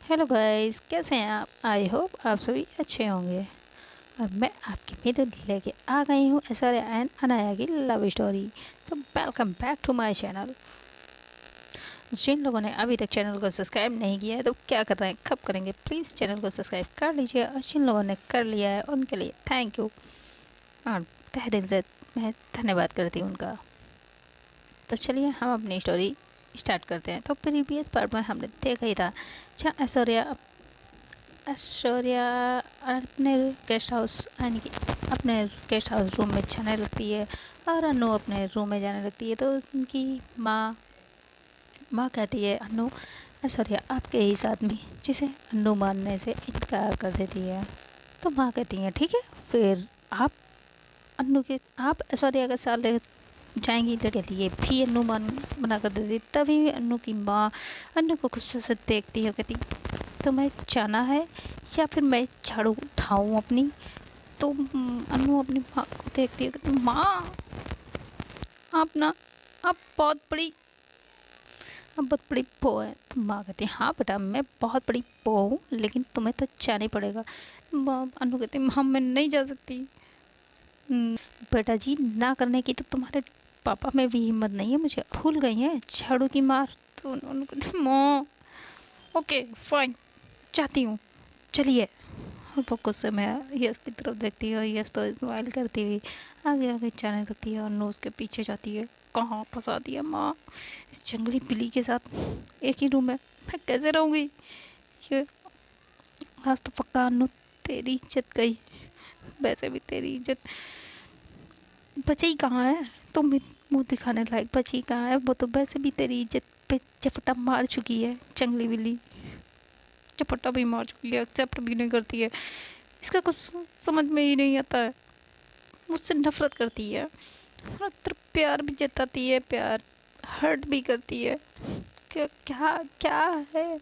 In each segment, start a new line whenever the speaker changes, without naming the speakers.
Hello guys, कैसे हैं आप? आई होप आप सभी अच्छे होंगे। और मैं आपकी मित्र लेके आ गई हूँ ऐश्वर्या एंड अनाया की love story. So welcome back to my channel. जिन लोगों ने अभी तक चैनल को सब्सक्राइब नहीं किया है तो क्या कर रहे हैं, कब करेंगे? प्लीज़ चैनल को सब्सक्राइब कर लीजिए, और जिन लोगों ने कर लिया है उनके लिए थैंक यू, और तहे दिल से मैं धन्यवाद करती हूँ उनका। तो चलिए हम अपनी स्टोरी स्टार्ट करते हैं। तो प्रीवियस पार्ट में हमने देखा ही था जहाँ ऐश्वर्या अपने गेस्ट हाउस यानी कि अपने गेस्ट हाउस रूम में जाने लगती है और अनु अपने रूम में जाने लगती है। तो उनकी माँ कहती है, अनु ऐश्वर्या आपके ही साथ में, जिसे अनु मानने से इनकार कर देती है। तो माँ कहती है ठीक है, फिर आप ऐश्वर्या के साथ ले जाएंगी लड़के लिए भी अनु मना कर देती। तभी अनु की माँ अनु को गुस्से से देखती है, कहती तुम्हें जाना है या फिर मैं झाड़ू उठाऊँ अपनी? तो अनु अपनी माँ को देखती है, कहती माँ आप बहुत बड़ी बो है। तो माँ कहती है हाँ बेटा, मैं बहुत बड़ी बो हूँ, लेकिन तुम्हें तो जाना ही पड़ेगा। अनु कहती माँ मैं नहीं जा सकती। बेटा जी ना करने की तो तुम्हारे पापा में भी हिम्मत नहीं है, मुझे भूल गई है झाड़ू की मार। तो उन्होंने कहती माँ ओके फाइन, चाहती हूँ, चलिए। और वो गुस्से में यश की तरफ देखती है और यश तो स्माइल करती हुई आगे आगे जाने लगती है और नो उसके पीछे जाती है। कहाँ फंसा दिया माँ इस जंगली बिल्ली के साथ, एक ही रूम में मैं कैसे रहूँगी? ये आज तो पक्का अनु तेरी इज्जत गई। वैसे भी तेरी इज्जत बची कहाँ है, तुम मुँह दिखाने लायक बची कहाँ है? वो तो वैसे भी तेरी इज्जत पे चपटा मार चुकी है, जंगली बिल्ली चपटा भी मार चुकी है, एक्सेप्ट भी नहीं करती है। इसका कुछ समझ में ही नहीं आता है, मुझसे नफरत करती है और तरफ प्यार भी जताती है, प्यार हर्ट भी करती है। क्या क्या क्या है?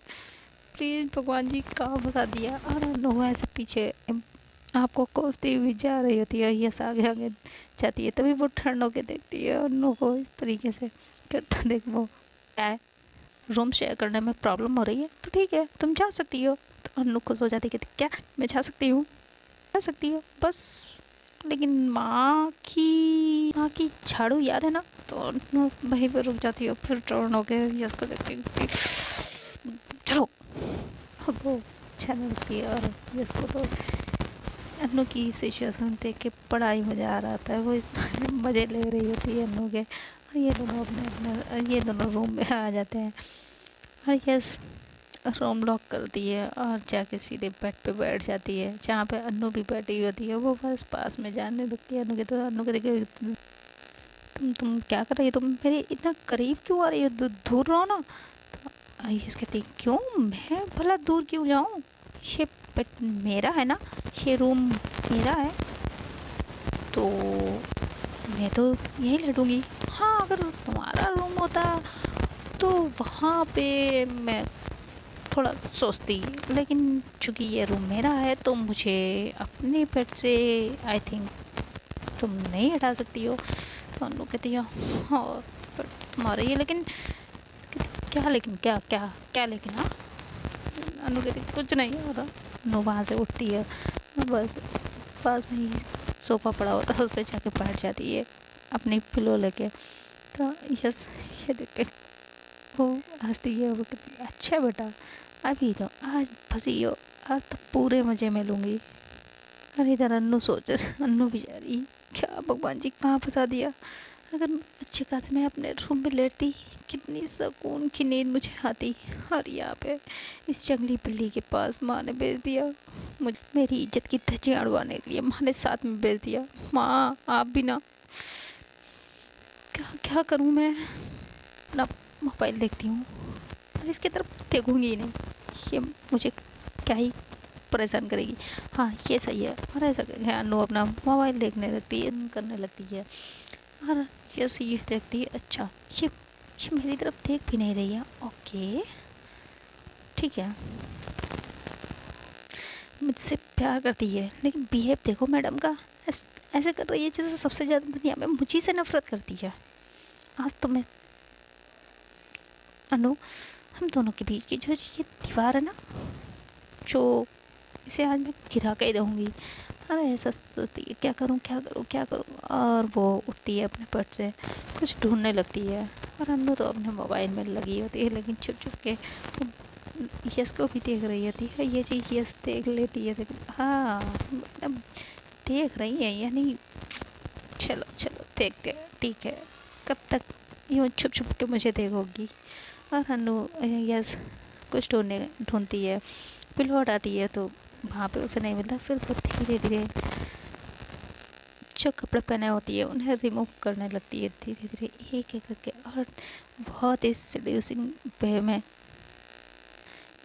प्लीज़ भगवान जी कहाँ फंसा दिया? और अनु ऐसे पीछे आपको कोसती हुई जा रही होती है, यस आगे आगे जाती है। तभी वो ठंड होके देखती है अनु को इस तरीके से करता। देख वो क्या है, रूम शेयर करने में प्रॉब्लम हो रही है तो ठीक है तुम जा सकती हो। तो अनु खुश हो जाती, कहती क्या मैं जा सकती हो बस, लेकिन माँ की झाड़ू याद है ना? तो अनु वहीं पर रुक जाती है, फिर टर्न होके यस को देखती चलो। वो जाने लगती है और यस को तो अनु की सिचुएशन देख के बड़ा ही मज़ा आ रहा था। वो इस मज़े ले रही होती है अनु के, और ये दोनों रूम में आ जाते हैं और यस रूम लॉक करती है और जाके सीधे बेड पे बैठ जाती है जहाँ पे अनु भी बैठी होती है। वो बस पास में जाने लगती है अनु के। तो अनु के देखे तुम क्या कर रही हो, तुम मेरे इतना करीब क्यों आ रही हो, दूर रहो ना। तो यस कहती क्यों, मैं भला दूर क्यों जाऊँ, ये बेड मेरा है ना, ये रूम मेरा है, तो मैं तो यहीं लेटूँगी। हाँ अगर तुम्हारा रूम होता तो वहाँ पे मैं थोड़ा सोचती, लेकिन चूँकि ये रूम मेरा है तो मुझे अपने बेड से आई थिंक तुम नहीं हटा सकती हो। तो अनु कहती है हाँ बट तुम्हारा ये, लेकिन क्या लेकिन क्या क्या क्या लेकिन? हाँ अनु कहती कुछ नहीं हो रहा। अनु वहाँ से उठती है और बस पास में ही सोफ़ा पड़ा होता है उस पर जाके बैठ जाती है अपनी पिलो लेके। तो यस ये देख के वो हंसती है, वो कहती है अच्छा बेटा अभी तो आज फंसी हो, आज तो पूरे मज़े में लूँगी। और इधर अनु बेचारी क्या भगवान जी कहाँ फंसा दिया। अगर अच्छे खासे मैं अपने रूम में लेटती कितनी सुकून की नींद मुझे आती, और यहाँ पे इस जंगली बिल्ली के पास माँ ने भेज दिया मुझे मेरी इज्जत की धज्जियाँ उड़वाने के लिए। माँ ने साथ में भेज दिया। माँ आप भी ना, क्या करूँ मैं? अपना मोबाइल देखती हूँ और इसकी तरफ देखूँगी ही नहीं, ये मुझे क्या ही परेशान करेगी। हाँ ये सही है। और ऐसा करके अनु अपना मोबाइल देखने लगती है, करने लगती है और जैसे ये देखती है अच्छा ये मेरी तरफ देख भी नहीं रही है, ओके ठीक है मुझसे प्यार करती है, लेकिन बिहेव देखो मैडम का, ऐसे कर रही है जैसे सबसे ज़्यादा दुनिया में मुझी से नफरत करती है। आज तो मैं अनु हम दोनों के बीच की जो ये दीवार है ना जो इसे आज मैं गिरा के ही रहूँगी। अरे ऐसा सोचती है क्या करूँ क्या करूँ क्या करूँ, और वो उठती है अपने बेड से, कुछ ढूंढने लगती है। और अन्नू तो अपने मोबाइल में लगी होती है, लेकिन छुप छुप के यस को भी देख रही होती है। ये चीज़ यस देख लेती है, हाँ मतलब देख रही है यानी चलो चलो देखते हैं, ठीक है, कब तक यूँ छुप छुप के मुझे देखोगी। और अन्नू यस कुछ ढूंढती है, फिर लौट आती है तो वहाँ पे उसे नहीं मिलता। फिर वो धीरे धीरे जो कपड़े पहने होती है उन्हें रिमूव करने लगती है, धीरे धीरे एक एक करके, और बहुत ही सीड्यूसिंग वे में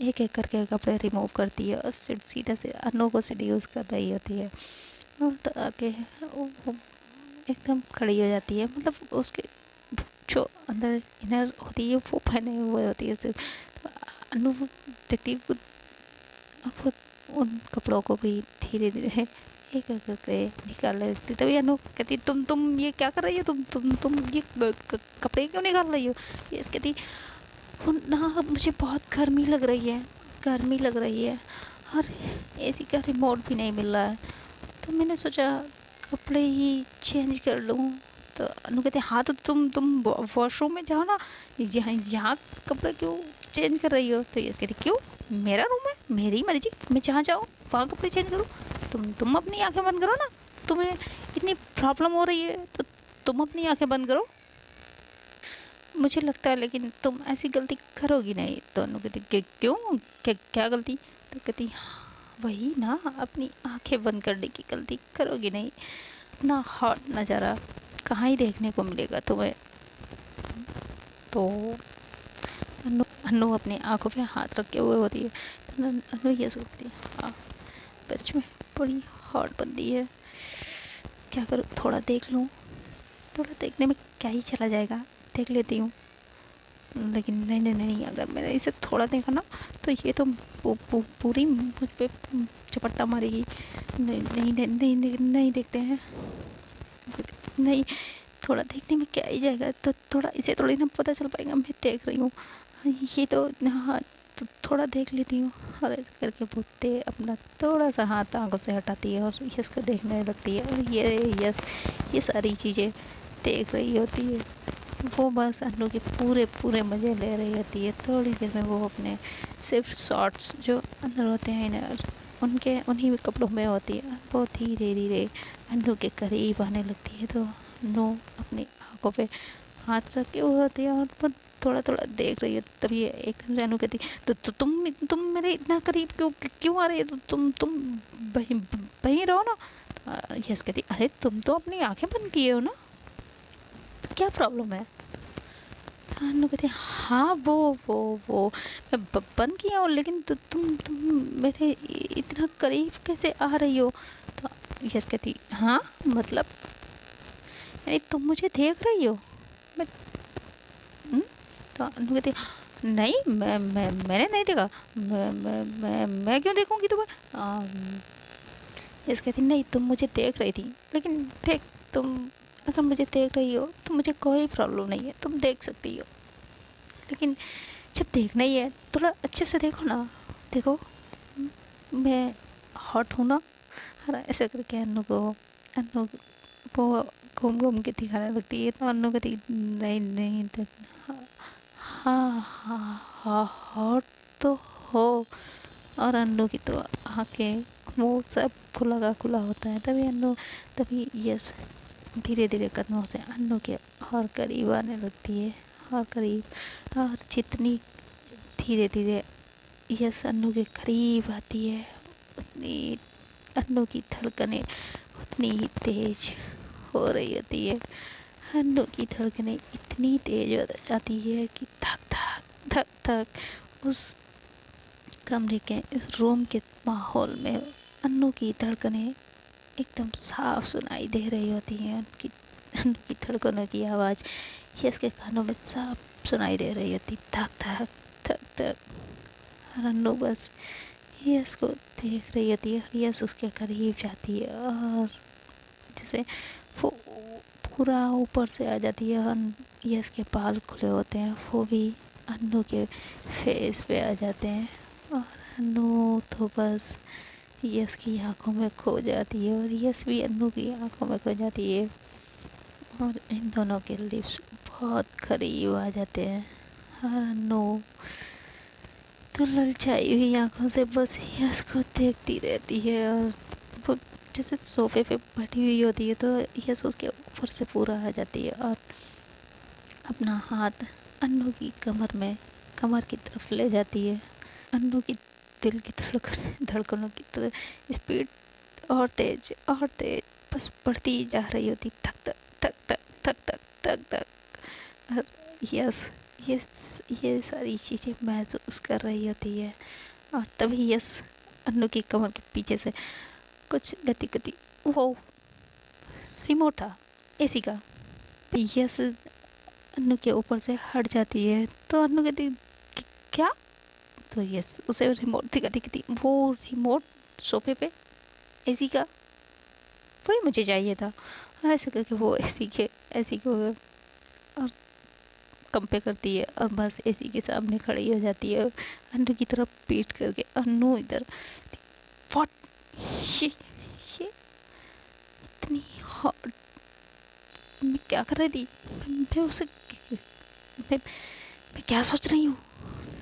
एक एक करके कपड़े रिमूव करती है और सीधा से अन्नू को सीड्यूस कर रही होती है। और तो आके वो एकदम खड़ी हो जाती है, मतलब उसके जो अंदर इनर होती है वो पहने हुए होती है सिर्फ। तो अन्नू देखती है और वो उन कपड़ों को भी धीरे धीरे एक एक करके निकालने लगती। तभी अनु कहती तुम ये क्या कर रही हो, तुम ये कपड़े क्यों निकाल रही हो। ये कहती वो ना मुझे बहुत गर्मी लग रही है, गर्मी लग रही है, और एसी का रिमोट भी नहीं मिल रहा है, तो मैंने सोचा कपड़े ही चेंज कर लूँ। तो अनु कहते हाँ तो तुम वॉशरूम में जाओ ना, यहाँ कपड़े क्यों चेंज कर रही हो। तो ये कहती क्यों, मेरा रूम है, मेरी मर्जी, मैं जहाँ जाऊँ वहाँ कपड़े चेंज करूँ। तुम अपनी आंखें बंद करो ना, तुम्हें इतनी प्रॉब्लम हो रही है तो तुम अपनी आंखें बंद करो। मुझे लगता है लेकिन तुम ऐसी गलती करोगी नहीं। तो अनु कहती क्यों, क्या गलती। तो कहती वही ना, अपनी आंखें बंद करने की गलती करोगी नहीं। ना हॉट नज़ारा कहाँ ही देखने को मिलेगा तुम्हें। तो अनु अपनी आंखों पे हाथ रखे हुए होती है। तो अनु ये सोचती है हाँ बस में बड़ी हॉट बंदी है, क्या करूँ, थोड़ा देख लूँ, थोड़ा देखने में क्या ही चला जाएगा, देख लेती हूँ। लेकिन नहीं नहीं नहीं, अगर मैंने इसे थोड़ा देखा ना तो ये तो पूरी मुझ पे चपट्टा मारेगी। नहीं नहीं नहीं नहीं, नहीं, नहीं देखते हैं, नहीं थोड़ा देखने में क्या ही जाएगा, तो थोड़ा इसे थोड़ी ना पता चल पाएगा मैं देख रही हूँ। ये तो हाँ तो थोड़ा देख लेती हूँ। और ऐसे करके बोलते अपना थोड़ा सा हाथ आंखों से हटाती है और यस को देखने लगती है। और ये यस ये सारी चीज़ें देख रही होती है, वो बस अन्नू के पूरे पूरे मज़े ले रही होती है। थोड़ी देर में वो अपने सिर्फ शॉर्ट्स जो अंदर होते हैं इनर्स उनके उन्हीं कपड़ों में होती है। वो धीरे धीरे अन्नू के करीब आने लगती है, तो अन्नू अपनी आंखों पे हाथ रखे हुए होती है और वो थोड़ा थोड़ा देख रही है। तभी एकदम से अनु कहती तो तुम मेरे इतना करीब क्यों क्यों आ रही है, तो तुम वहीं वहीं रहो ना। यस कहती अरे तुम तो अपनी आंखें बंद किए हो ना, तो क्या प्रॉब्लम है। अनु कहती हाँ वो मैं बंद किया हूँ, लेकिन तुम मेरे इतना करीब कैसे आ रही हो। तो यस कहती हाँ मतलब यानी तुम मुझे देख रही हो। मैं तो अनु कहती नहीं मैंने नहीं देखा, मैं क्यों देखूंगी तुम्हें। यस कहती नहीं तुम मुझे देख रही थी, लेकिन देख तुम अगर मुझे देख रही हो तो मुझे कोई प्रॉब्लम नहीं है, तुम देख सकती हो, लेकिन जब देखना ही है थोड़ा अच्छे से देखो ना। देखो मैं हॉट हूँ ना। और ऐसे करके अनु वो घूम घूम के दिखाने लगती है। तो अनु कहती नहीं नहीं हाँ हाँ हाँ हॉट तो हो। और अन्नू की तो आँखें मुँह सब खुला का खुला होता है। तभी यस धीरे धीरे कदमों से अन्नू के और करीब आने लगती है, और करीब, और जितनी धीरे धीरे यस अन्नू के करीब आती है उतनी अन्नू की धड़कनें उतनी ही तेज हो रही होती है। अन्नू की धड़कनें इतनी तेज हो जाती है कि धक धक धक धक उस कमरे के इस रूम के माहौल में अन्नू की धड़कनें एकदम साफ सुनाई दे रही होती हैं। अन्नू की धड़कनों की आवाज़ यस के कानों में साफ सुनाई दे रही होती, धक धक धक धक। और अन्नू बस यस को देख रही होती है, और यस उसके करीब जाती है और जैसे वो पूरा ऊपर से आ जाती है। और यस के बाल खुले होते हैं, वो भी अन्नू के फेस पे आ जाते हैं। और अनु तो बस यस की आंखों में खो जाती है और यस भी अनु की आंखों में खो जाती है और इन दोनों के लिप्स बहुत करीब आ जाते हैं और अनु तो ललचाई हुई आंखों से बस यस को देखती रहती है और वो जैसे सोफे पे बैठी हुई होती है तो यस उसके ऊपर से पूरा आ जाती है और अपना हाथ अन्नू की कमर की तरफ ले जाती है। अन्नू की दिल की धड़कनों की तो स्पीड और तेज बस बढ़ती ही जा रही होती, धक धक धक धक धक धक धक धक। और यस यस ये सारी चीज़ें महसूस कर रही होती है और तभी यस अन्नू की कमर के पीछे से कुछ गति वो रिमोट था एसी का, यस अन्नू के ऊपर से हट जाती है तो अन्नू कहती क्या, तो यस उसे रिमोट दिखती वो रिमोट सोफे पे एसी का, वही मुझे चाहिए था। और ऐसे करके वो एसी को और कंपेयर करती है और बस एसी के सामने खड़ी हो जाती है अन्नू की तरफ पीट करके। अन्नू इधर व्हाट ये इतनी हॉट, मैं क्या कर रही थी, मैं उसे मैं क्या सोच रही हूँ,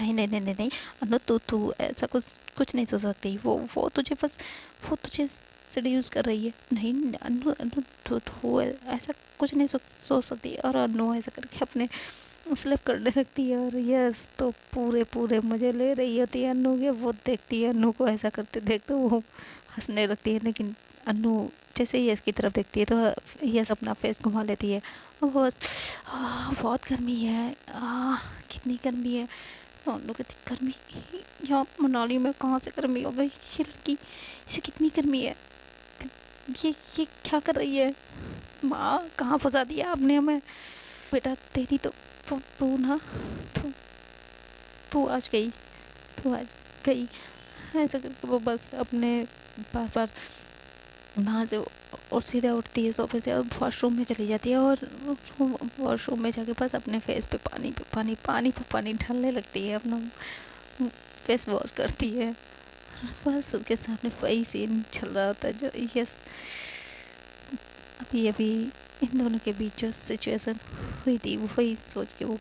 नहीं अनु तू ऐसा कुछ नहीं सोच सकती, वो तुझे सेड्यूस कर रही है, नहीं अनु अनु तू ऐसा कुछ नहीं सोच सकती। और अनु ऐसा करके अपने स्लिप करने लगती है और यस तो पूरे मज़े ले रही होती है अनु के। वो देखती है अनु को ऐसा करते देख तो वो हंसने लगती है, लेकिन अनु जैसे ही यस की तरफ देखती है तो यस अपना फेस घुमा लेती है और बस बहुत गर्मी है, कितनी गर्मी है। तो अनु कहती गर्मी यहाँ मनाली में कहाँ से गर्मी हो गई, ये लड़की इसे कितनी गर्मी है, ये क्या कर रही है, माँ कहाँ फंसा दिया आपने हमें, बेटा तेरी तो तू तू आज गई ऐसा करके वो बस अपने बार वहाँ से और सीधा उठती है सोफे से और वॉशरूम में चली जाती है और वॉशरूम में जाके बस अपने फेस पे पानी डालने लगती है, अपना फेस वॉश करती है। बस उसके सामने वही सीन चल रहा होता है जो यस अभी इन दोनों के बीच जो सिचुएशन हुई थी वही सोच के वो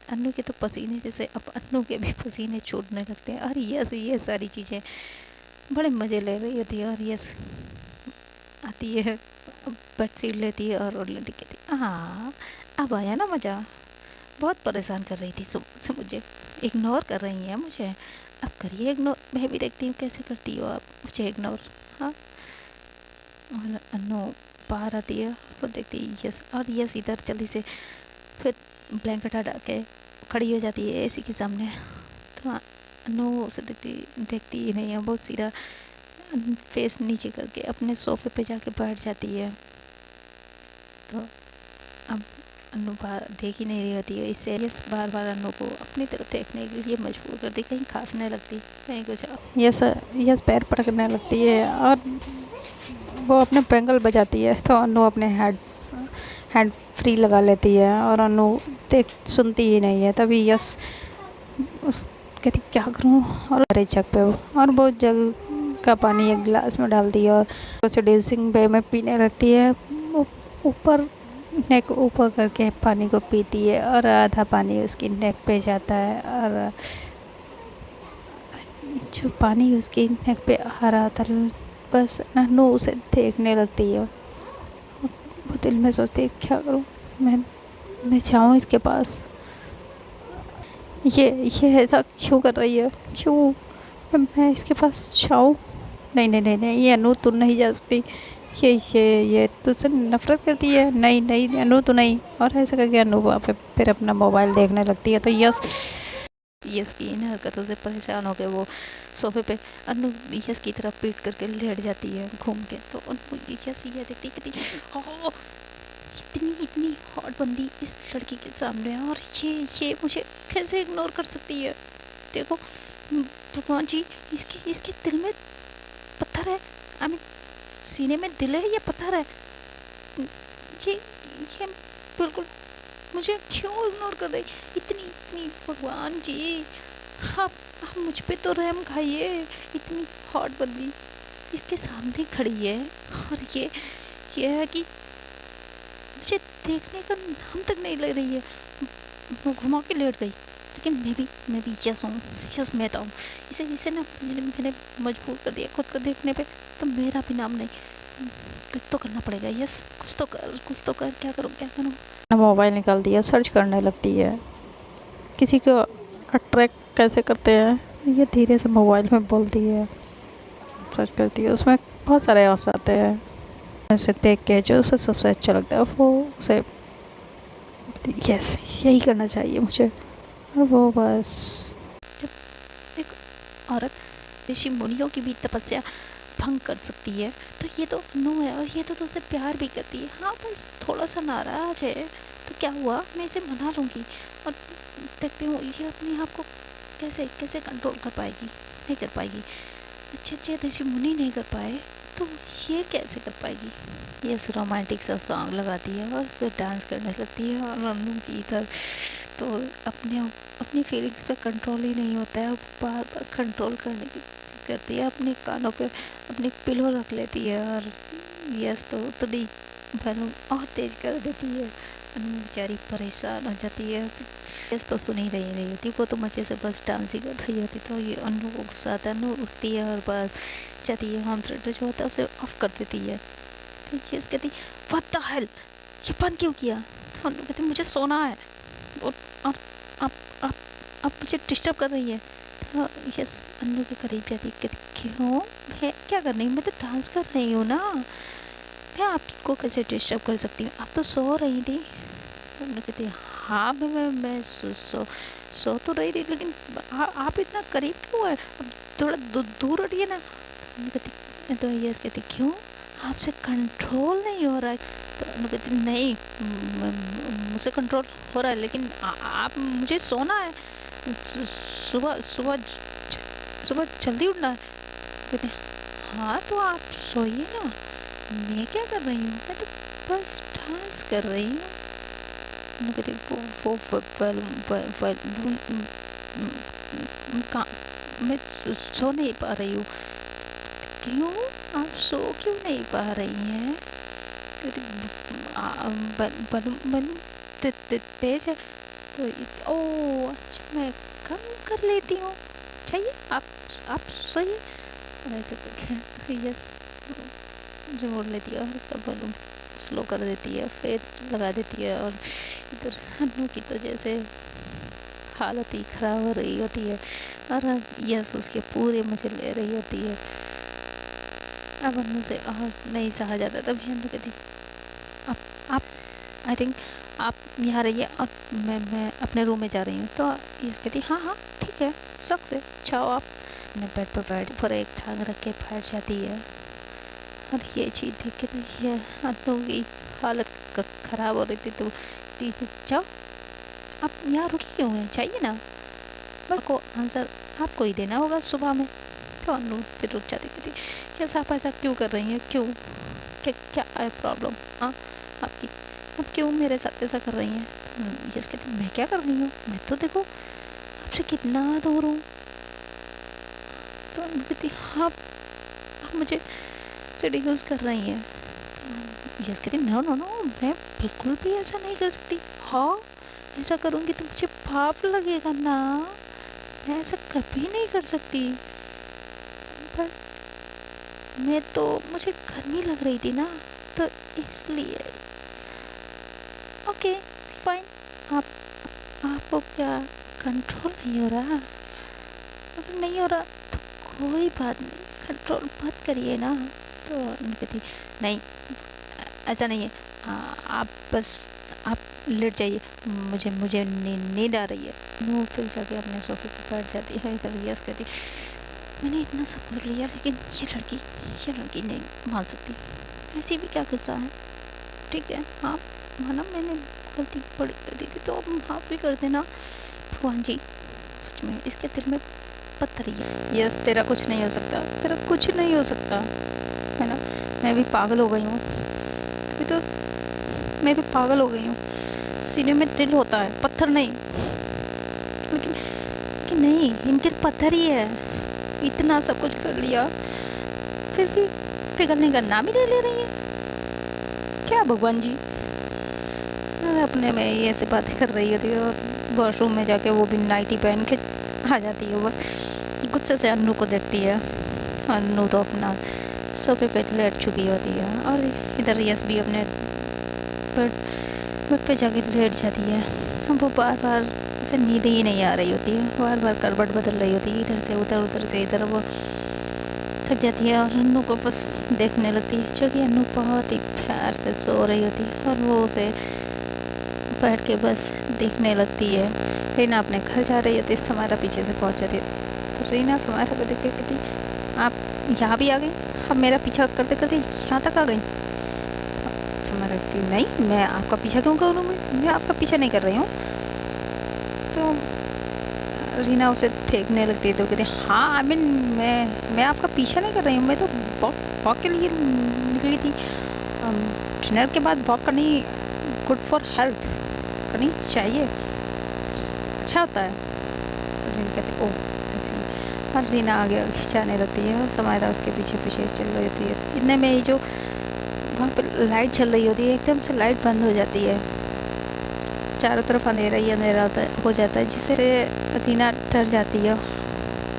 अन्नू के तो पसीने जैसे अब अन्नू के भी पसीने छूटने लगते हैं और यस ये सारी चीज़ें बड़े मज़े ले रही होती है। और यस आती है बेडशीट लेती है और ओढ़ लेती, कहती हाँ अब आया ना मज़ा, बहुत परेशान कर रही थी सुबह से मुझे, इग्नोर कर रही हैं मुझे, अब करिए इग्नोर, मैं भी देखती हूँ कैसे करती हो आप मुझे इग्नोर। हाँ और अन्नू बाहर आती है वो देखती है यस और यस इधर जल्दी से फिर ब्लैंकेट हटा के खड़ी हो जाती है एसी के सामने। तो अन्नू उसे देखती ही नहीं है, बहुत सीधा फेस नीचे करके अपने सोफे पे जाके बैठ जाती है। तो अब अन्नू बाहर देख ही नहीं रही होती है, इससे यस बार अन्नू को अपनी तरफ देखने के लिए मजबूर करती, कहीं खांसने लगती कहीं कुछ, यस पैर पटकने लगती है और वो अपने बैंगल बजाती है तो अन्नू अपने हैंड फ्री लगा लेती है और अन्नू सुनती ही नहीं है। तभी यस उस कहती क्या करूँ और अरे जग पे और वो जग का पानी एक गिलास में डालती है और उसे ड्यूसिंग वे में पीने लगती है, ऊपर नेक ऊपर करके पानी को पीती है और आधा पानी उसकी नेक पे जाता है और जो पानी उसकी नेक पे आ रहा था बस अन्नू उसे देखने लगती है। वो दिल में सोचती है क्या करूँ मैं जाऊँ इसके पास, ये ऐसा क्यों कर रही है, क्यों मैं इसके पास जाऊँ, नहीं ये अनु तू नहीं जा सकती, ये तुझसे नफरत करती है, नहीं अनु तू नहीं। और ऐसा करके अनु वहाँ पे फिर अपना मोबाइल देखने लगती है। तो यस की इन हरकतों से परेशान होकर वो सोफे पे अनु यस की तरफ पीट करके लेट जाती है घूम के। तो अनु यस ये देखती इतनी हॉट बंदी इस लड़की के सामने है और ये मुझे कैसे इग्नोर कर सकती है, देखो भगवान जी इसके दिल में पत्थर है, आई मीन सीने में दिल है या पत्थर है, ये बिल्कुल मुझे क्यों इग्नोर कर रही इतनी भगवान जी, आप मुझ पे तो रहम खाइए। इतनी हॉट बंदी इसके सामने खड़ी है और ये है कि मुझे देखने का नाम तक नहीं ले रही है। वो घुमा के लेट गई। लेकिन मैं भी यस हूँ, यस मैं तो हूँ। इसे ना मैंने मजबूर कर दिया खुद को देखने पे, तो मेरा भी नाम नहीं। कुछ तो करना पड़ेगा। यस कुछ तो कर। क्या करूँ। मोबाइल निकाल दिया, सर्च करने लगती है किसी को अट्रैक्ट कैसे करते हैं। ये धीरे से मोबाइल में बोलती है, सर्च करती है, उसमें बहुत सारे ऑप्शन आते हैं। ऐसे देख के जो उसे सबसे अच्छा लगता है वो उसे यस यही करना चाहिए मुझे। और वो बस जब एक औरत ऋषि मुनियों की भी तपस्या भंग कर सकती है, तो ये तो नो है। और ये तो उसे प्यार भी करती है। हाँ बस थोड़ा सा नाराज है, तो क्या हुआ, मैं इसे मना लूँगी। और देखती हूँ ये अपने आप को कैसे कैसे कंट्रोल कर पाएगी। नहीं कर पाएगी। अच्छे ऋषि मुनि नहीं कर पाए, तो ये कैसे कर पाएगी। ये रोमांटिक सा सॉन्ग लगाती है और फिर डांस करने लगती है। और अनु की इधर तो अपनी फीलिंग्स पे कंट्रोल ही नहीं होता है। बार बार कंट्रोल करने की कोशिश करती है। अपने कानों पे अपनी पिलो रख लेती है और यस तो नहीं वॉल्यूम और तेज कर देती है। अनु बेचारी परेशान हो जाती है। यस तो सुन ही रही होती, वो तो मज़े से बस डांस ही कर रही होती। तो ये अनु को गुस्सा आता है। अनु उठती है और बस जाती है, होम थिएटर जो होता है उसे ऑफ कर देती है। तो यस कहती व्हाट द हेल, ये बंद क्यों किया। तो अनु कहती मुझे सोना है और आप आप आप मुझे डिस्टर्ब कर रही है। तो यस अनु के करीब जाती है, कहती क्यों, मैं क्या कर रही हूँ, मैं तो डांस कर रही हूँ ना, मैं आपको कैसे डिस्टर्ब कर सकती हूँ, आप तो सो रही थी। तो अनु कहती हाँ मैं सो तो रही थी, लेकिन आप इतना करीब क्यों है, अब थोड़ा दूर हटिए ना। तो अनु कहती, तो यस कहती क्यों, आपसे कंट्रोल नहीं हो रहा है। तो अनु कहती नहीं, मुझसे कंट्रोल हो रहा है, लेकिन आप मुझे सोना है, सुबह सुबह सुबह जल्दी उठना है। कहते हाँ तो आप सोइए ना, मैं क्या कर रही हूँ, मैं तो बस डांस कर रही हूँ। अनु कहती मैं सो नहीं पा रही हूँ। क्यों, आप सो क्यों नहीं पा रही हैं। बलून तेज है तो ओ अच्छा मैं कम कर लेती हूँ, चाहिए आप सोइए। ऐसे करके यस जोड़ लेती है और उसका बलून स्लो कर देती है, फिर लगा देती है। और इधर अनु की तो जैसे हालत ही ख़राब हो रही होती है और यस उसके पूरे मज़े ले रही होती है। अब अनु से और नहीं सहा जाता, तभी अनु कहती आप आई थिंक आप यहाँ रहिए और मैं अपने रूम में जा रही हूँ। तो यस कहती हाँ ठीक है, शौक से जाओ आप। अपने बेड पर बैठ पर एक टांग रख के बैठ जाती है। और ये चीज़ देख के तो ये अनु की हालत ख़राब हो रही थी। तो जाओ आप यहाँ रुकी क्यों हैं, चाहिए ना, बट को आंसर आपको ही देना होगा सुबह में। तो अनु फिर रुक जाती, कहती यस आप ऐसा क्यों कर रही हैं, क्यों क्या है प्रॉब्लम हाँ आपकी, अब क्यों मेरे साथ ऐसा कर रही हैं। यस कहती मैं क्या कर रही हूँ, मैं तो देखो आपसे कितना दूर हूँ। तो अनु कहती हाँ आप मुझे सेड्यूस कर रही हैं। यस कहती नो मैं बिल्कुल भी ऐसा नहीं कर सकती। हाँ ऐसा करूँगी तो मुझे पाप लगेगा ना, मैं ऐसा कभी नहीं कर सकती। बस मुझे गर्मी लग रही थी ना, तो इसलिए ओके फाइन। आपको क्या कंट्रोल नहीं हो रहा, अगर नहीं हो रहा तो कोई बात नहीं, कंट्रोल मत करिए ना। तो कहती नहीं ऐसा नहीं है, आप बस आप लेट जाइए, मुझे नींद आ रही है। वो फिर जाके अपने सोफे पर बैठ जाती है। इधर यस कहती मैंने इतना सब कर लिया, लेकिन ये लड़की नहीं मान सकती, ऐसी भी क्या गुस्सा है। ठीक है हाँ माना मैंने गलती बड़ी कर दी थी, तो अब माफ़ भी कर देना। भगवान जी सच में इसके दिल में पत्थर ही है। यस तेरा कुछ नहीं हो सकता, तेरा कुछ नहीं हो सकता है ना, मैं भी पागल हो गई हूँ, तभी तो मैं भी पागल हो गई हूँ। सीने में दिल होता है, पत्थर नहीं। लेकिन कि नहीं नहीं, इनके पत्थर ही है। इतना सब कुछ कर लिया फिर भी पिघलने का नाम ही ले रही है। क्या भगवान जी, अपने में ये ऐसे बातें कर रही होती है और वॉशरूम में जाके वो भी नाइटी पहन के आ जाती है। बस गुस्से से अन्नू को देखती है। अन्नू तो अपना सोफे पे लेट चुकी होती है और इधर यस भी अपने बेड पे जाके लेट जाती है। वो बार बार उसे नींद ही नहीं आ रही होती है, बार बार करवट बदल रही होती है, इधर से उधर उधर से इधर। वो थक जाती है और अन्नू को बस देखने लगती है, जो कि अन्नू बहुत ही प्यार से सो रही होती है और वो उसे बैठ के बस देखने लगती है। रीना अपने घर जा रही होती है, समारा पीछे से पहुंच जाती है। तो रीना समारा को देखते कहती, आप यहाँ भी आ गई? अब मेरा पीछा करते करते यहाँ तक आ गई? समारा कहती, नहीं, मैं आपका पीछा क्यों करूँगी, मैं आपका पीछा नहीं कर रही हूँ। तो रीना उसे देखने लगती है तो कहती, हाँ आई मीन मैं आपका पीछा नहीं कर रही हूँ, मैं तो वॉक के लिए निकली थी। डिनर के बाद वॉक करनी गुड फॉर हेल्थ, करनी चाहिए, अच्छा होता है। रीना कहती, ओह ऐसी। और रीना आगे जाने लगती है और समारा उसके पीछे पीछे चल रही होती है। इतने में ही जो वहाँ पर लाइट चल रही होती है, एकदम से लाइट बंद हो जाती है। चारों तरफ अंधेरा ही अंधेरा हो जाता है, जिससे रीना डर जाती है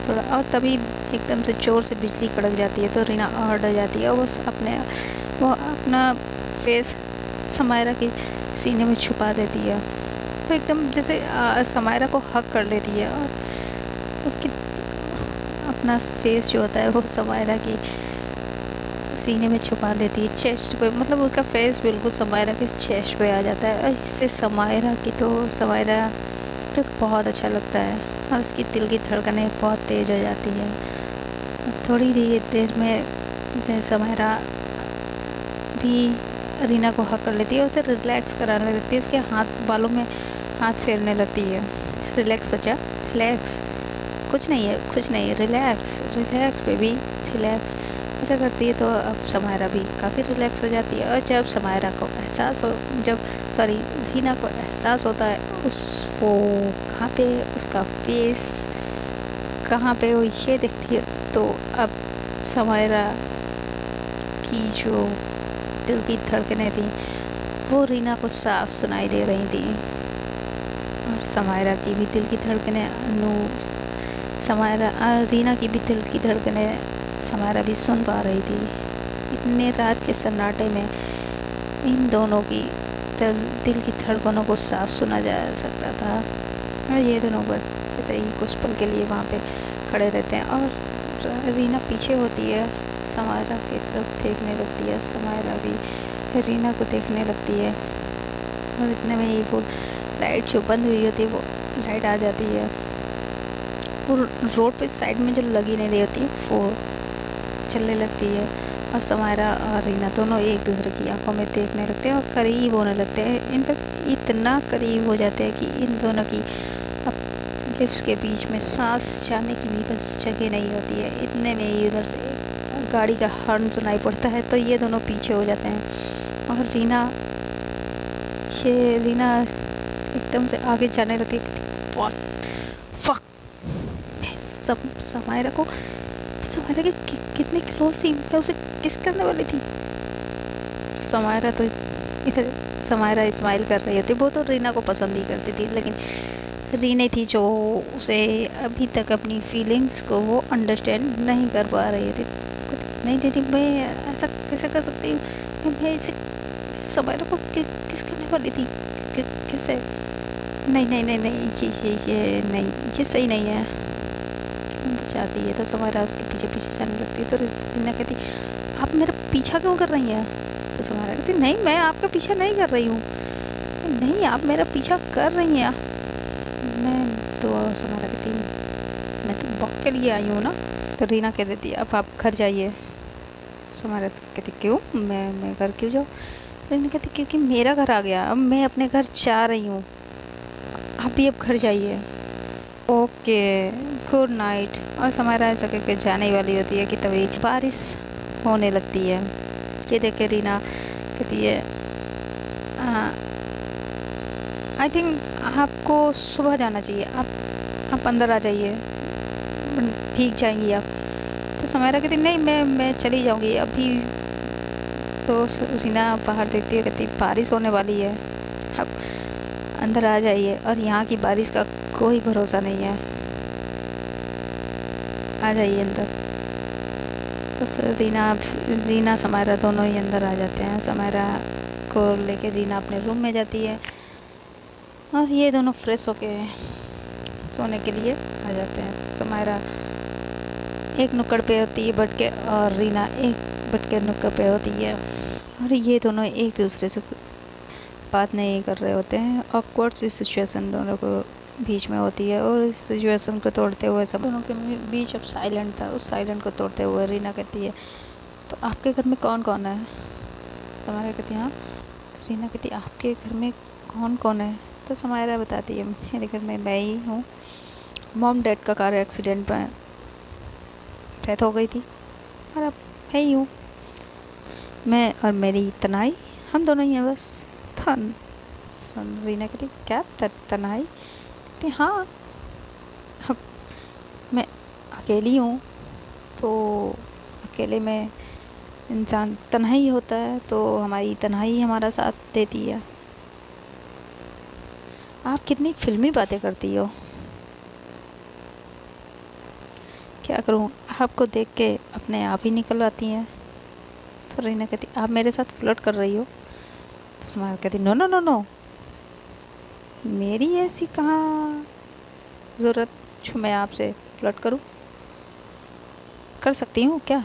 थोड़ा। और तभी एकदम से जोर से बिजली कड़क जाती है तो रीना और डर जाती है। वो अपना फेस समायरा के सीने में छुपा देती है। वो एकदम जैसे समायरा को हक कर लेती है और उसकी अपना फेस जो होता है वो समायरा की सीने में छुपा लेती है, चेस्ट पे, मतलब उसका फेस बिल्कुल समायरा के चेस्ट पे आ जाता है। और इससे समायरा तो बहुत अच्छा लगता है और उसकी दिल की धड़कनें बहुत तेज़ हो जाती है। थोड़ी देर में समायरा भी रीना को हक कर लेती है, उसे रिलैक्स कराने लगती है, उसके बालों में हाथ फेरने लगती है। रिलैक्स बच्चा, रिलैक्स, कुछ नहीं है, रिलैक्स बेबी, रिलैक्स। ऐसा करती है तो अब समायरा भी काफ़ी रिलैक्स हो जाती है। और जब रीना को एहसास होता है वो कहाँ पे, उसका फेस कहाँ पे वो ये देखती है, तो अब समायरा की जो दिल की धड़कनें थी वो रीना को साफ सुनाई दे रही थी। और समायरा की भी दिल की धड़कनें रीना की भी दिल की धड़कनें समायरा भी सुन पा रही थी। इतने रात के सन्नाटे में इन दोनों की दिल की धड़कनों को साफ सुना जा सकता था। और ये दोनों बस ऐसे ही कुछ पल के लिए वहाँ पे खड़े रहते हैं और रीना पीछे होती है, समायरा की तरफ देखने लगती है, समायरा भी रीना को देखने लगती है। और इतने में ही वो लाइट जो बंद हुई होती है वो लाइट आ जाती है। वो रोड पे साइड में जो लगी नहीं रही होती है वो चलने लगती है और समायरा और रीना दोनों एक दूसरे की आंखों में देखने लगते हैं और करीब होने लगते हैं। इनफैक्ट इतना करीब हो जाते हैं कि इन दोनों की अब लिप्स के बीच में सांस जाने की भी बस जगह नहीं होती है। इतने में ही उधर से गाड़ी का हॉर्न सुनाई पड़ता है तो ये दोनों पीछे हो जाते हैं और रीना एकदम से आगे जाने लगती है। समायरा के कितने क्लोज थी, मैं उसे किस करने वाली थी। समायरा तो इधर समायरा स्माइल कर रही होती, वो तो रीना को पसंद ही करती थी, लेकिन रीना थी जो उसे अभी तक अपनी फीलिंग्स को वो अंडरस्टैंड नहीं कर पा रही थी। नहीं, मैं ऐसा कैसे कर सकती हूँ, मैं इसे समायरा को किस करने वाली थी, कैसे, नहीं, ये सही नहीं है। जाती है तो समायरा उसके पीछे पीछे जाने लगती है तो रीना कहती, आप मेरा पीछा क्यों कर रही हैं? तो समायरा कहती, नहीं, मैं आपका पीछा नहीं कर रही हूँ। नहीं, आप मेरा पीछा कर रही हैं। मैं तो समायरा कहती, मैं तो वॉक के लिए आई हूँ ना। तो रीना कह देती, अब आप घर जाइए। समायरा कहती, क्यों, मैं घर क्यों जाऊँ? रीना कहती, क्योंकि मेरा घर आ गया, अब मैं अपने घर जा रही हूँ, आप भी अब घर जाइए। Okay, good night. और समायरा ऐसा करके जाने वाली होती है कि तभी बारिश होने लगती है। ये देख के रीना कहती है, आई थिंक आपको सुबह जाना चाहिए, आप अंदर आ जाइए। भीग जाएंगी आप। तो समायरा कहती नहीं, मैं चली जाऊंगी अभी। तो रीना बाहर देखती है, कहती बारिश होने वाली है, अब अंदर आ जाइए। और यहाँ की बारिश का कोई भरोसा नहीं है, आ जाइए अंदर। तो रीना समायरा दोनों ही अंदर आ जाते हैं। समायरा को लेके रीना अपने रूम में जाती है और ये दोनों फ्रेश होके सोने के लिए आ जाते हैं। समायरा एक नुक्कड़ पे होती है बैठ के और रीना एक बैठ के नुक्कड़ पे होती है। और ये दोनों एक दूसरे से बात नहीं कर रहे होते हैं। ऑकवर्ड सी सिचुएशन दोनों को बीच में होती है और इस सिचुएशन को तोड़ते हुए सब दोनों के बीच अब साइलेंट था। उस साइलेंट को तोड़ते हुए रीना कहती है तो आपके घर में कौन कौन है? समायरा कहती है हाँ। रीना कहती है आपके घर में कौन कौन है? तो समायरा बताती है मेरे घर में मैं ही हूँ, मॉम डैड का कार एक्सीडेंट में डेथ हो गई थी और अब मैं ही हूँ, मैं और मेरी तनाई, हम दोनों ही हैं बस। रीना कहती क्या तनाई? कहती हाँ, अब मैं अकेली हूँ तो अकेले में इंसान तन्हाई होता है, तो हमारी तन्हाई हमारा साथ देती है। आप कितनी फिल्मी बातें करती हो। क्या करूँ, आपको देख के अपने आप ही निकल आती हैं। तो रीना कहती आप मेरे साथ फ्लर्ट कर रही हो? तो समायरा कहती नो नो नो नो, मेरी ऐसी कहाँ ज़रूरत जो मैं आपसे फ्लर्ट करूँ, कर सकती हूँ क्या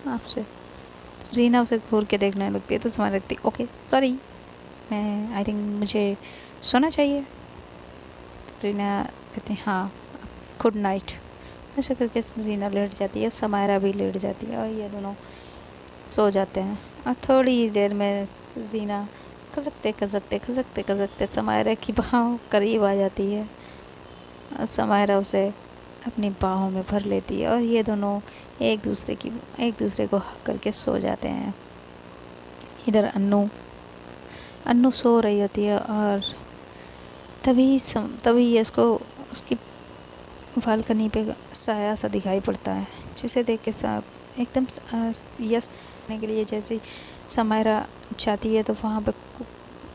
आपसे? तो रीना उसे घूर के देखने लगती है। तो समायरा कहती ओके सॉरी, मैं आई थिंक मुझे सोना चाहिए। तो रीना कहती हाँ गुड नाइट। ऐसे करके रीना लेट जाती है, समायरा भी लेट जाती है और ये दोनों सो जाते हैं। और थोड़ी देर में रीना खसकते खसकते खसकते खसकते समायरा की बाहों करीब आ जाती है और समायरा उसे अपनी बाहों में भर लेती है और ये दोनों एक दूसरे को हक करके सो जाते हैं। इधर अन्नू सो रही होती है और तभी इसको उसकी बालकनी पे साया सा दिखाई पड़ता है, जिसे देख के सब एकदम यस करने के लिए जैसे समायरा जाती है तो वहाँ पे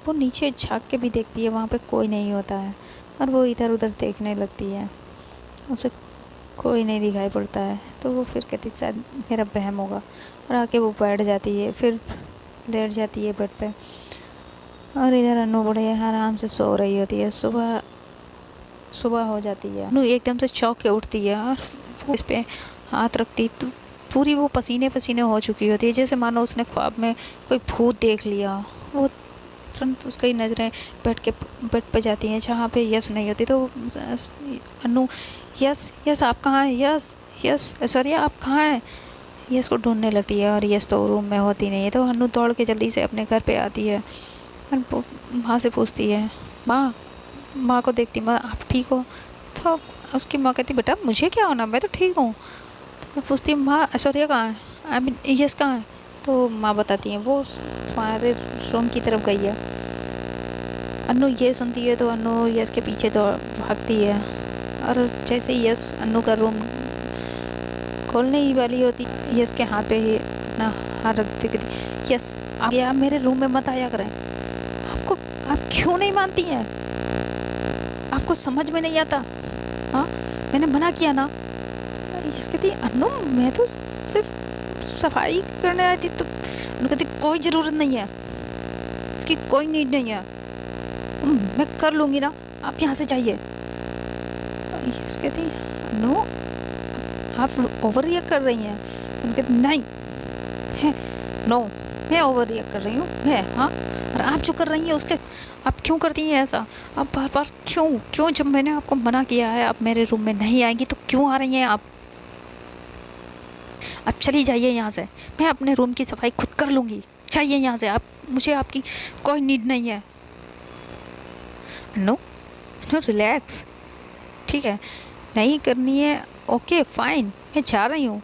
वो नीचे झाँक के भी देखती है, वहाँ पे कोई नहीं होता है और वो इधर उधर देखने लगती है, उसे कोई नहीं दिखाई पड़ता है। तो वो फिर कहती शायद मेरा वहम होगा और आके वो बैठ जाती है, फिर लेट जाती है बेड पे। और इधर अनु बड़े आराम से सो रही होती है। सुबह हो जाती है, अनु एकदम से चौंक के उठती है और वो इस पे हाथ रखती तो पूरी वो पसीने पसीने हो चुकी होती है, जैसे मानो उसने ख्वाब में कोई भूत देख लिया। वो तुरंत उसकी नज़रें बेड पे जाती हैं जहाँ पे यस नहीं होती। तो अनु यस आप कहाँ हैं? यस सॉरी आप कहाँ हैं? यस को ढूंढने लगती है और यस तो रूम में होती नहीं है। तो अनु दौड़ के जल्दी से अपने घर पे आती है और माँ से पूछती है, माँ को देखती, माँ आप ठीक हो? तो उसकी माँ कहती बेटा मुझे क्या होना, मैं तो ठीक हूँ। तो वो पूछती है माँ ऐश्वर्या कहाँ है, आई मीन यस कहाँ है? तो माँ बताती हैं वो तुम्हारे रूम की तरफ गई है। अनु ये सुनती है तो अनु यस के पीछे भागती है और जैसे ही यस अनु का रूम खोलने ही वाली होती, यस के हाथ पे ही अपना हाथ रखती कहती यस आप मेरे रूम में मत आया करें। आप क्यों नहीं मानती हैं? आपको समझ में नहीं आता? हाँ मैंने मना किया ना। यस कहती अनु मैं तो सिर्फ सफाई करने आई थी। तो अनु कहती कोई ज़रूरत नहीं है, इसकी कोई नीड नहीं है, मैं कर लूँगी ना, आप यहाँ से जाइए। यस कहती अनु आप ओवर रिएक्ट कर रही हैं। उनके नहीं है नो मैं ओवर रिएक्ट कर रही हूँ मैं, हाँ और आप जो कर रही हैं उसके आप क्यों करती हैं ऐसा? आप बार बार क्यों जब मैंने आपको मना किया है आप मेरे रूम में नहीं आएंगी तो क्यों आ रही हैं आप चली जाइए यहाँ से, मैं अपने रूम की सफाई खुद कर लूँगी, चाहिए यहाँ से आप, मुझे आपकी कोई नीड नहीं है। नो रिलैक्स, ठीक है नहीं करनी है ओके फाइन मैं जा रही हूँ,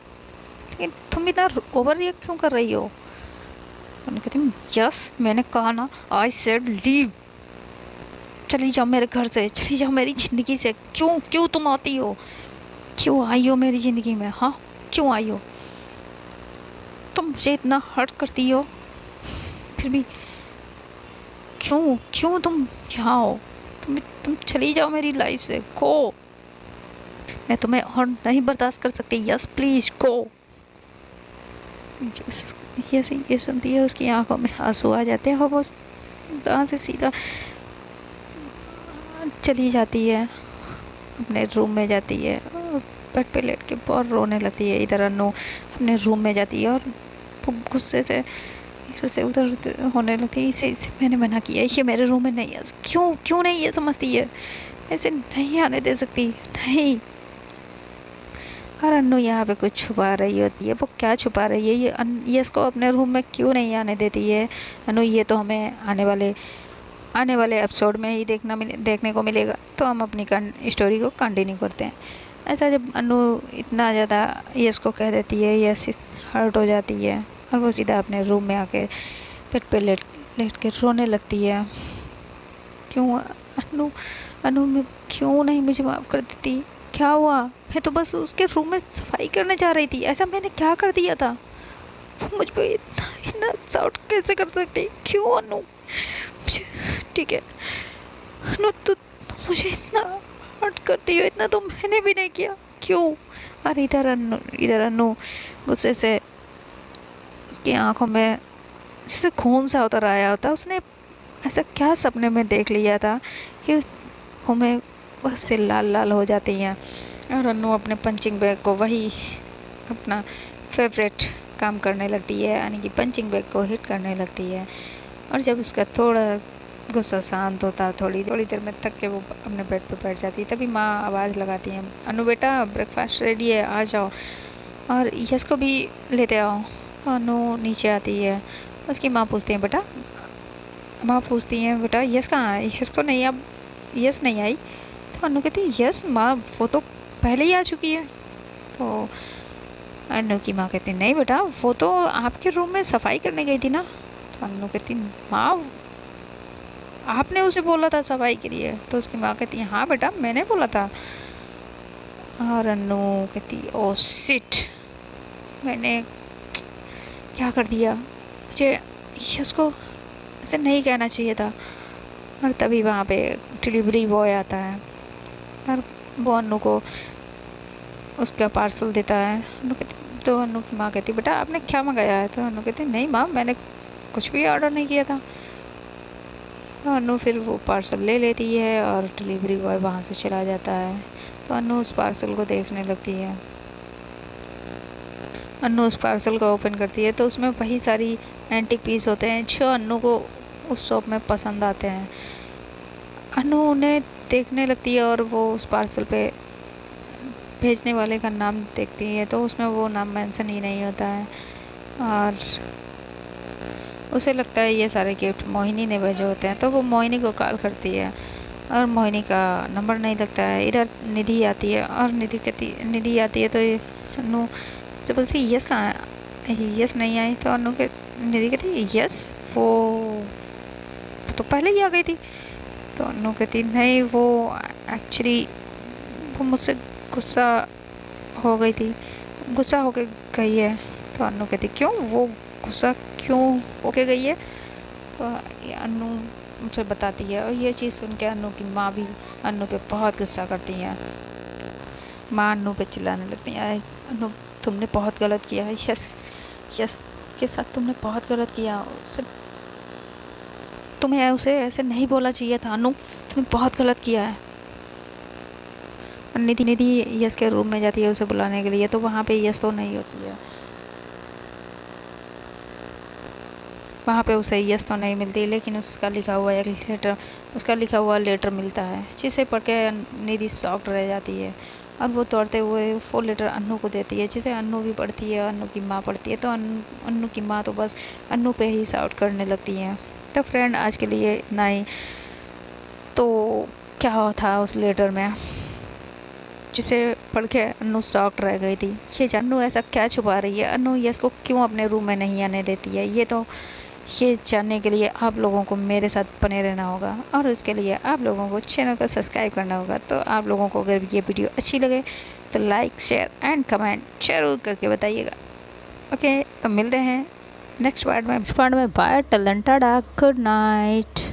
लेकिन तुम इतना ओवर रिएक्ट क्यों कर रही हो? उन्होंने कहती यस मैंने कहा ना, आई सेड लीव, चली जाओ मेरे घर से, चली जाओ मेरी ज़िंदगी से, क्यों तुम आती हो? क्यों आई हो मेरी ज़िंदगी में? हाँ, क्यों आई हो? तुम मुझे इतना हर्ट करती हो, फिर भी क्यों क्यों तुम यहाँ हो? तुम चली जाओ मेरी लाइफ से, गो। मैं तुम्हें और नहीं बर्दाश्त कर सकती। Yes please go. ये सुनती है, उसकी आंखों में आंसू आ जाते हैं और वो वहाँ से सीधा चली जाती है, अपने रूम में जाती है और बेड पे लेट के बहुत रोने लगती है। इधर अनु अपने रूम में जाती है और वो गुस्से से इधर से उधर होने लगती है। इसे मैंने मना किया, ये मेरे रूम में नहीं है। क्यों क्यों नहीं ये समझती है? ऐसे नहीं आने दे सकती, नहीं। और अन्नू यहाँ पे कुछ छुपा रही होती है। वो क्या छुपा रही है? ये इसको अपने रूम में क्यों नहीं आने देती है? अन्नू, ये तो हमें आने वाले एपिसोड में ही देखने को मिलेगा। तो हम अपनी स्टोरी को कंटिन्यू करते हैं। ऐसा जब अन्नू इतना ज़्यादा यस को कह देती है, यस हर्ट हो जाती है और वो सीधा अपने रूम में आके बेड पे लेट लेट के रोने लगती है। क्यों अन्नू, अन्नू मैं क्यों नहीं मुझे माफ़ कर देती? क्या हुआ? मैं तो बस उसके रूम में सफाई करने जा रही थी। ऐसा मैंने क्या कर दिया था? वो मुझ पर इतना इतना साउट कैसे कर सकती? क्यों अन्नू? मुझे ठीक है अन्नू, तू मुझे इतना हर्ट करती हो, इतना तो मैंने भी नहीं किया। क्यों? और इधर अन्नू गुस्से से उसकी आंखों में जैसे खून सा उतर आया होता। उसने ऐसा क्या सपने में देख लिया था कि उस आंखों में बस से लाल लाल हो जाती हैं। और अन्नू अपने पंचिंग बैग को, वही अपना फेवरेट काम करने लगती है, यानी कि पंचिंग बैग को हिट करने लगती है। और जब उसका थोड़ा गुस्सा शांत होता, थोड़ी देर में थक के वो अपने बेड पे बैठ जाती है, तभी माँ आवाज़ लगाती है, अन्नू बेटा ब्रेकफास्ट रेडी है, आ जाओ और यश को भी लेते आओ। तो अन्नू नीचे आती है। उसकी माँ पूछती है बेटा यश कहाँ है? यश को नहीं, अब यश नहीं आई। तो अन्नू कहती है यस माँ, वो तो पहले ही आ चुकी है। तो अन्नू की माँ कहती नहीं बेटा, वो तो आपके रूम में सफाई करने गई थी ना। तो अन्नू कहती माँ, आपने उसे बोला था सफाई के लिए? तो उसकी माँ कहती है हाँ बेटा, मैंने बोला था। और अन्नू कहती ओ शिट, मैंने क्या कर दिया? मुझे यश को ऐसे नहीं कहना चाहिए था। और तभी वहाँ पे डिलीवरी बॉय आता है और वो अन्नू को उसका पार्सल देता है। तो अन्नू की माँ कहती बेटा आपने क्या मंगाया है? तो अन्नू कहती नहीं माँ, मैंने कुछ भी ऑर्डर नहीं किया था। तो अन्नू फिर वो पार्सल ले लेती है और डिलीवरी बॉय वहाँ से चला जाता है। तो अन्नू उस पार्सल को देखने लगती है। अन्नू उस पार्सल को ओपन करती है तो उसमें वही सारी एंटीक पीस होते हैं जो अन्नू को उस शॉप में पसंद आते हैं। अन्नू उन्हें देखने लगती है और वो उस पार्सल पे भेजने वाले का नाम देखती है तो उसमें वो नाम मेंशन ही नहीं होता है। और उसे लगता है ये सारे गिफ्ट मोहिनी ने भेजे होते हैं। तो वो मोहिनी को कॉल करती है और मोहिनी का नंबर नहीं लगता है। इधर निधि आती है और निधि आती है तो अन्नू से बोलती यस कहाँ है? यस नहीं आई। तो निधि कहती यस वो तो पहले ही आ गई थी। तो अन्नू कहती नहीं, वो एक्चुअली वो मुझसे गुस्सा हो गई थी, गुस्सा होके गई है। तो अन्नू कहती क्यों, वो गुस्सा क्यों होके गई है? तो अन्नू मुझसे बताती है और ये चीज़ सुन के अन्नू की माँ भी अन्नू पे बहुत गुस्सा करती है। माँ अन्नू पे चिल्लाने लगती है अन्नू तुमने बहुत गलत किया है, यस के साथ तुमने बहुत गलत किया। तुम्हें उसे ऐसे नहीं बोलना चाहिए था अन्नू, तुमने बहुत गलत किया है। निधि यश के रूम में जाती है उसे बुलाने के लिए। तो वहाँ पे यश तो नहीं होती है, वहाँ पे उसे यश तो नहीं मिलती, लेकिन उसका लिखा हुआ लेटर मिलता है, जिसे पढ़ के निधि शॉक्ड रह जाती है और वो दौड़ते हुए वो लेटर अन्नू को देती है, जिसे अन्नू भी पढ़ती है, अन्नू की माँ पढ़ती है। तो अन्नू की माँ तो बस अन्नू पे ही शाउट करने लगती है। तो फ्रेंड आज के लिए इतना ही। तो क्या था उस लेटर में जिसे पढ़ के अन्नू शॉक्ड रह गई थी? ये अन्नू ऐसा क्या छुपा रही है? अन्नू यश को क्यों अपने रूम में नहीं आने देती है? ये जानने के लिए आप लोगों को मेरे साथ बने रहना होगा और उसके लिए आप लोगों को चैनल को सब्सक्राइब करना होगा। तो आप लोगों को अगर ये वीडियो अच्छी लगे तो लाइक शेयर एंड कमेंट जरूर करके बताइएगा। ओके, तो मिलते हैं नेक्स्ट पार्ट में। बाय, टलन टाटा, गुड नाइट।